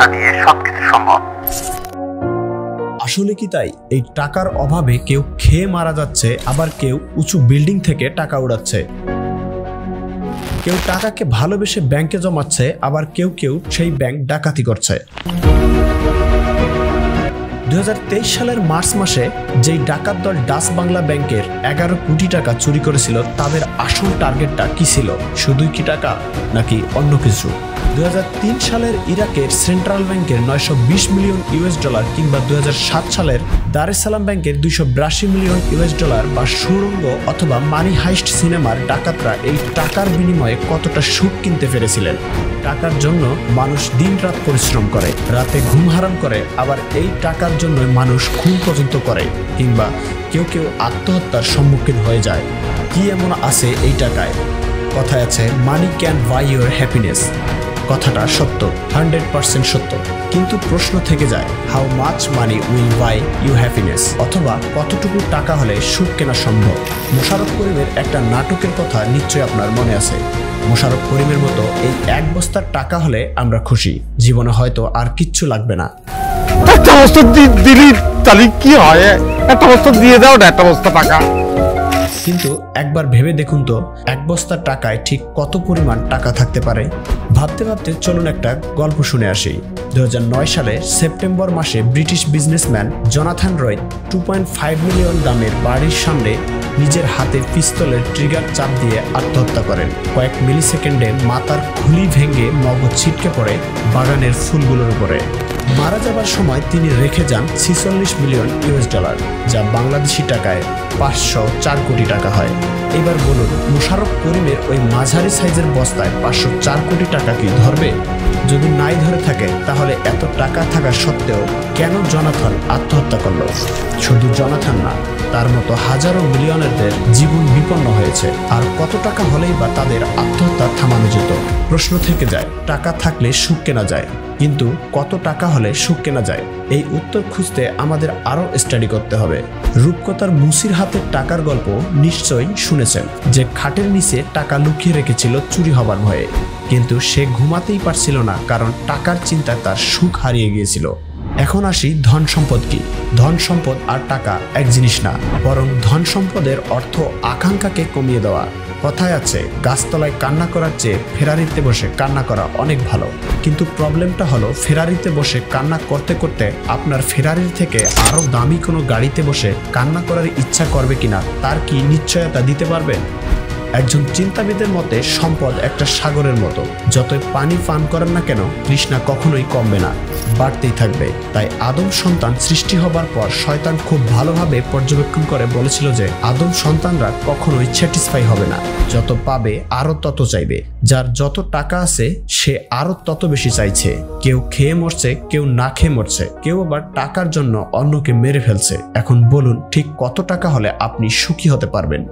টাকা দিয়ে সবকিছু সম্ভব। আসলে কি তাই? এই টাকার অভাবে কেউ খেয়ে মারা যাচ্ছে, আবার কেউ উঁচু বিল্ডিং থেকে টাকা উড়াচ্ছে। কেউ টাকাকে ভালোবেসে ব্যাংকে জমাচ্ছে, আবার কেউ কেউ সেই ব্যাংক ডাকাতি করছে। 2023 সালের মার্চ মাসে যেই ডাকাত দল ডাচ বাংলা ব্যাংকের 11 কোটি টাকা চুরি করেছিল, তাদের আসল টার্গেটটা কি ছিল? শুধুই কি টাকা, নাকি অন্য কিছু? 2003 সালের ইরাকের সেন্ট্রাল ব্যাংকের 920 মিলিয়ন ইউএস ডলার কিংবা 2007 সালের দার এস সালাম ব্যাংকের 282 মিলিয়ন ইউএস ডলার বা সুড়ঙ্গ অথবা মানি হাইস্ট সিনেমার ডাকাতরা এই টাকার বিনিময়ে কতটা সুখ কিনতে পেরেছিলেন? টাকার জন্য মানুষ দিনরাত পরিশ্রম করে, রাতে ঘুম হারাম করে, আবার এই টাকার জন্য মানুষ খুন পর্যন্ত করে, কিংবা কেউ কেউ আত্মহত্যার সম্মুখীন হয়ে যায়। কি এমন আছে এই টাকায়? কথায় আছে money can buy your happiness. কথাটা সত্য, 100% সত্য। কিন্তু প্রশ্ন থেকে যায়, how much money will buy you happiness, অথবা কতটুকু টাকা হলে সুখ কেনা সম্ভব? মোশাররফ করিমের একটা নাটকের কথা নিশ্চয়ই আপনার মনে আছে। মোশাররফ করিমের মতো এই এক বস্তার টাকা হলে আমরা খুশি, জীবনে হয়তো আর কিচ্ছু লাগবে না। একটা বস্তা দিলি তাহলে কি হয়? একটা বস্তা দিয়ে দাও না, একটা বস্তা টাকা। কিন্তু একবার ভেবে দেখুন তো, এক বস্তা টাকায় ঠিক কত পরিমাণ টাকা থাকতে পারে? ভাবতে ভাবতে চলুন একটা গল্প শুনে আসি। 2009 সালে সেপ্টেম্বর মাসে ব্রিটিশ বিজনেসম্যান জোনাথন রয় 2.5 মিলিয়ন দামের বাড়ির সামনে নিজের হাতের পিস্তলের ট্রিগার চাপ দিয়ে আত্মহত্যা করেন। কয়েক মিলি সেকেন্ডে মাথার খুলি ভেঙে মগজ ছিটকে পড়ে বাগানের ফুলগুলোর উপরে। মারা যাবার সময় তিনি রেখে যান 46 মিলিয়ন ইউএস ডলার, যা বাংলাদেশি টাকায় 504 কোটি টাকা হয়। এবার বলুন, মোশাররফ করিমের ওই মাঝারি সাইজের বস্তায় 504 কোটি টাকা কি ধরবে? যদি নাই ধরে থাকে, তাহলে এত টাকা থাকা সত্ত্বেও কেন জোনাথন আত্মহত্যা করল? শুধু জোনাথন না, তার মতো হাজারো মিলিয়নারদের জীবন বিপন্ন হয়েছে। আর কত টাকা হলেই বা তাদের আত্মহত্যা থামানো যেত? প্রশ্ন থেকে যায়, টাকা থাকলে সুখ কেনা যায়, কিন্তু কত টাকা হলে সুখ কেনা যায়? এই উত্তর খুঁজতে আমাদের আরো স্টাডি করতে হবে। রূপকথার মুসির হাতের টাকার গল্প নিশ্চয়ই শুনেছেন, যে খাটের নিচে টাকা লুকিয়ে রেখেছিল চুরি হবার ভয়ে, কিন্তু সে ঘুমাতেই পারছিল না, কারণ টাকার চিন্তায় তার সুখ হারিয়ে গিয়েছিল। এখন আসি ধন সম্পদ কি। ধন সম্পদ আর টাকা এক জিনিস না, বরং ধন সম্পদের অর্থ আকাঙ্ক্ষাকে কমিয়ে দেওয়া। কথায় আছে, গাছতলায় কান্না করার চেয়ে ফেরারিতে বসে কান্না করা অনেক ভালো। কিন্তু প্রবলেমটা হলো, ফেরারিতে বসে কান্না করতে করতে আপনার ফেরারির থেকে আরো দামি কোনো গাড়িতে বসে কান্না করার ইচ্ছা করবে কিনা তার কি নিশ্চয়তা দিতে পারবেন? একজন চিন্তাবিদের মতে সম্পদ একটা সাগরের মতো, যতই পানি পান করেন না কেন তৃষ্ণা কখনোই কমবে না, বাড়তেই থাকবে। তাই আদম সন্তান সৃষ্টি হবার পর শয়তান খুব ভালোভাবে পর্যবেক্ষণ করে বলেছিল যে আদম সন্তানরা কখনোই স্যাটিসফাই হবে না, যত পাবে আরো তত চাইবে। যার যত টাকা আছে সে আরো তত বেশি চাইছে। কেউ খেয়ে মরছে, কেউ না খেয়ে মরছে, কেউ আবার টাকার জন্য অন্যকে মেরে ফেলছে। এখন বলুন, ঠিক কত টাকা হলে আপনি সুখী হতে পারবেন?